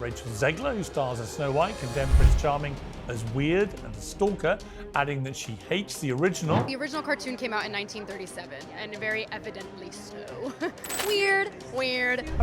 Rachel Zegler, who stars as Snow White, condemned Prince Charming as weird and a stalker, adding that she hates the original. The original cartoon came out in 1937, and very evidently so. Weird.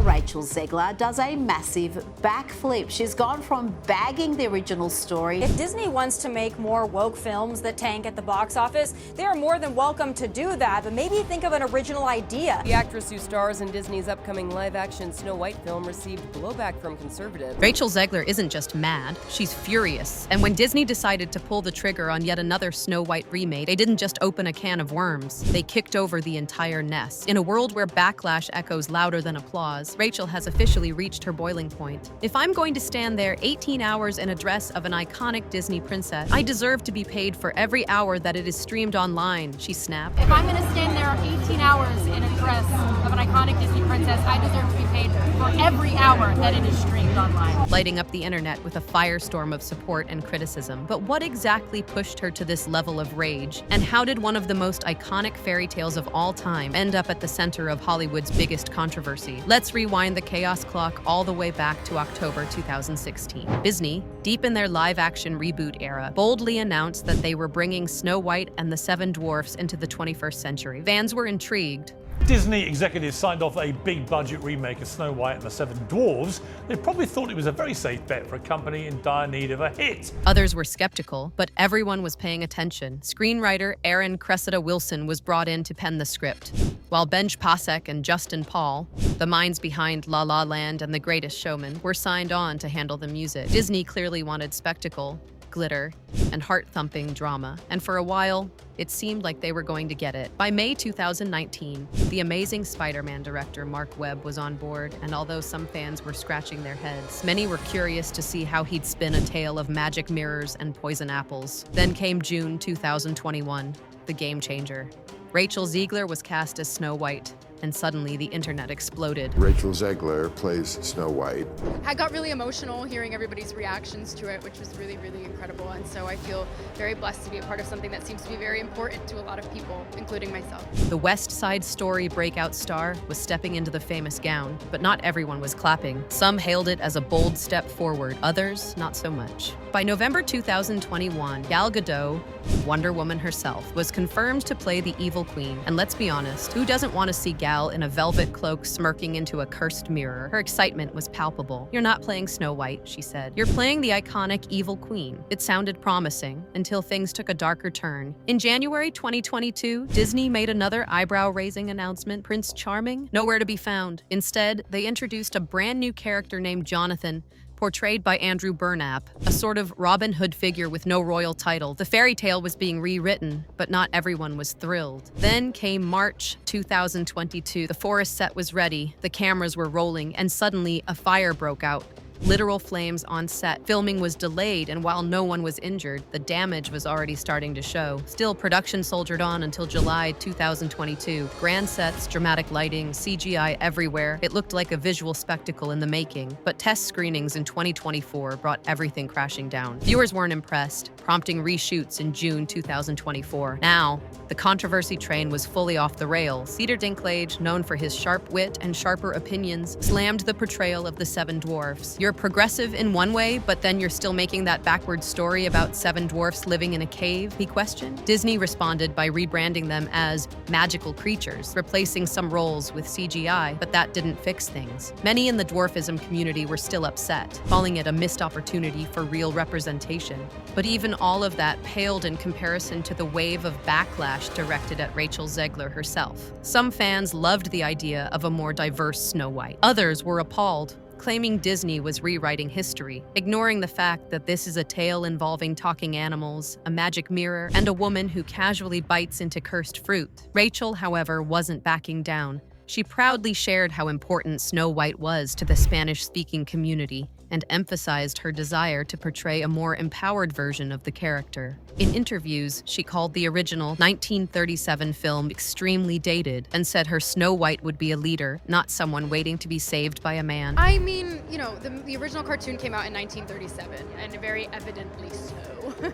Rachel Zegler does a massive backflip. She's gone from bagging the original story. If Disney wants to make more woke films that tank at the box office, they are more than welcome to do that, but maybe think of an original idea. The actress who stars in Disney's upcoming live-action Snow White film received blowback from conservatives. Rachel Zegler isn't just mad, she's furious. And when Disney decided to pull the trigger on yet another Snow White remake, they didn't just open a can of worms, they kicked over the entire nest. In a world where backlash echoes louder than applause, Rachel has officially reached her boiling point. If I'm going to stand there 18 hours in a dress of an iconic Disney princess, I deserve to be paid for every hour that it is streamed online, she snapped. If I'm going to stand there 18 hours in a dress of an iconic Disney princess, I deserve to be paid for every hour that it is streamed online. Lighting up the internet with a firestorm of support and criticism. But what exactly pushed her to this level of rage? And how did one of the most iconic fairy tales of all time end up at the center of Hollywood's biggest controversy? Let's rewind the chaos clock all the way back to October 2016. Disney, deep in their live-action reboot era, boldly announced that they were bringing Snow White and the Seven Dwarfs into the 21st century. Fans were intrigued. Disney executives signed off a big-budget remake of Snow White and the Seven Dwarfs. They probably thought it was a very safe bet for a company in dire need of a hit. Others were skeptical, but everyone was paying attention. Screenwriter Aaron Cressida Wilson was brought in to pen the script, while Benj Pasek and Justin Paul, the minds behind La La Land and The Greatest Showman, were signed on to handle the music. Disney clearly wanted spectacle, glitter, and heart-thumping drama, and for a while, it seemed like they were going to get it. By May 2019, the Amazing Spider-Man director Mark Webb was on board, and although some fans were scratching their heads, many were curious to see how he'd spin a tale of magic mirrors and poison apples. Then came June 2021, the game changer. Rachel Zegler was cast as Snow White, and suddenly the internet exploded. Rachel Zegler plays Snow White. I got really emotional hearing everybody's reactions to it, which was really, really incredible. And so I feel very blessed to be a part of something that seems to be very important to a lot of people, including myself. The West Side Story breakout star was stepping into the famous gown, but not everyone was clapping. Some hailed it as a bold step forward, others not so much. By November 2021, Gal Gadot, Wonder Woman herself, was confirmed to play the Evil Queen. And let's be honest, who doesn't want to see Gal in a velvet cloak smirking into a cursed mirror? Her excitement was palpable. "You're not playing Snow White," she said. "You're playing the iconic Evil Queen." It sounded promising until things took a darker turn. In January 2022, Disney made another eyebrow-raising announcement: Prince Charming? Nowhere to be found. Instead, they introduced a brand new character named Jonathan, portrayed by Andrew Burnap, a sort of Robin Hood figure with no royal title. The fairy tale was being rewritten, but not everyone was thrilled. Then came March 2022. The forest set was ready, the cameras were rolling, and suddenly a fire broke out. Literal flames on set. Filming was delayed, and while no one was injured, the damage was already starting to show. Still, production soldiered on until July 2022. Grand sets, dramatic lighting, CGI everywhere. It looked like a visual spectacle in the making. But test screenings in 2024 brought everything crashing down. Viewers weren't impressed, prompting reshoots in June 2024. Now, the controversy train was fully off the rails. Peter Dinklage, known for his sharp wit and sharper opinions, slammed the portrayal of the Seven Dwarfs. "You're progressive in one way, but then you're still making that backward story about seven dwarfs living in a cave?" he questioned. Disney responded by rebranding them as magical creatures, replacing some roles with CGI, but that didn't fix things. Many in the dwarfism community were still upset, calling it a missed opportunity for real representation. But even all of that paled in comparison to the wave of backlash directed at Rachel Zegler herself. Some fans loved the idea of a more diverse Snow White. Others were appalled, claiming Disney was rewriting history, ignoring the fact that this is a tale involving talking animals, a magic mirror, and a woman who casually bites into cursed fruit. Rachel, however, wasn't backing down. She proudly shared how important Snow White was to the Spanish-speaking community and emphasized her desire to portray a more empowered version of the character. In interviews, she called the original 1937 film extremely dated and said her Snow White would be a leader, not someone waiting to be saved by a man. I mean, you know, the original cartoon came out in 1937, and very evidently so.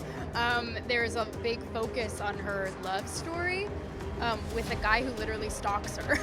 There's a big focus on her love story, with a guy who literally stalks her.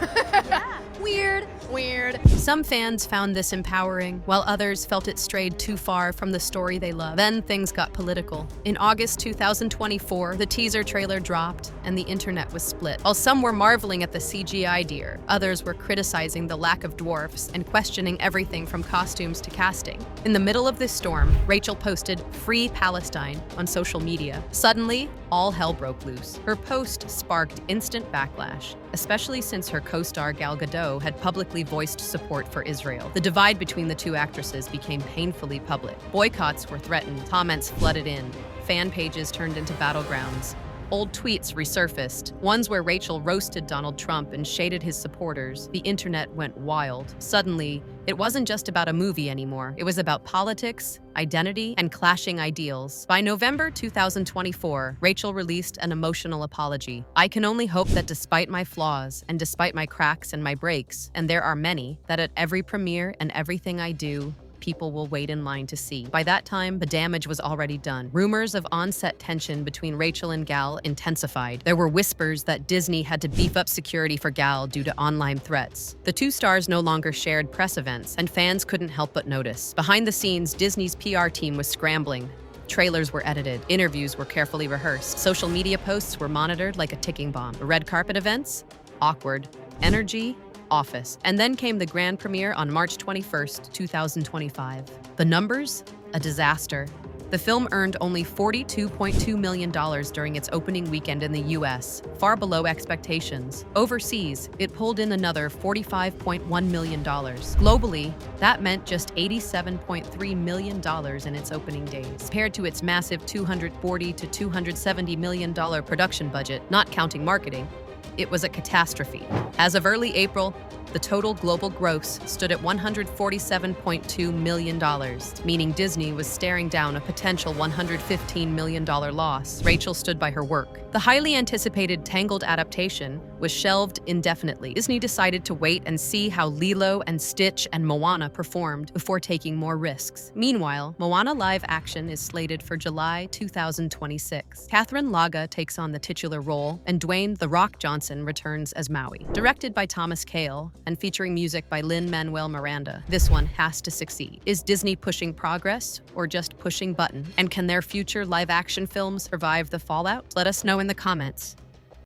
Weird. Weird. Some fans found this empowering, while others felt it strayed too far from the story they love. Then things got political. In August 2024, the teaser trailer dropped, and the internet was split. While some were marveling at the CGI deer, others were criticizing the lack of dwarfs and questioning everything from costumes to casting. In the middle of this storm, Rachel posted "Free Palestine" on social media. Suddenly, all hell broke loose. Her post sparked instant backlash, especially since her co-star Gal Gadot had publicly voiced support for Israel. The divide between the two actresses became painfully public. Boycotts were threatened, comments flooded in, fan pages turned into battlegrounds. Old tweets resurfaced, ones where Rachel roasted Donald Trump and shaded his supporters. The internet went wild. Suddenly, it wasn't just about a movie anymore. It was about politics, identity, and clashing ideals. By November 2024, Rachel released an emotional apology. "I can only hope that despite my flaws, and despite my cracks and my breaks, and there are many, that at every premiere and everything I do, people will wait in line to see." By that time, the damage was already done. Rumors of on-set tension between Rachel and Gal intensified. There were whispers that Disney had to beef up security for Gal due to online threats. The two stars no longer shared press events, and fans couldn't help but notice. Behind the scenes, Disney's PR team was scrambling. Trailers were edited, interviews were carefully rehearsed, social media posts were monitored like a ticking bomb. Red carpet events? Awkward. Energy? Office. And then came the grand premiere on March 21st, 2025. The numbers? A disaster. The film earned only $42.2 million during its opening weekend in the US, far below expectations. Overseas, it pulled in another $45.1 million. Globally, that meant just $87.3 million in its opening days. Compared to its massive $240 to $270 million production budget, not counting marketing, it was a catastrophe. As of early April, the total global gross stood at $147.2 million, meaning Disney was staring down a potential $115 million loss. Rachel stood by her work. The highly anticipated Tangled adaptation was shelved indefinitely. Disney decided to wait and see how Lilo and Stitch and Moana performed before taking more risks. Meanwhile, Moana live action is slated for July 2026. Catherine Laga takes on the titular role, and Dwayne "The Rock" Johnson returns as Maui. Directed by Thomas Kail and featuring music by Lin-Manuel Miranda, this one has to succeed. Is Disney pushing progress or just pushing button? And can their future live-action films survive the fallout? Let us know in the comments.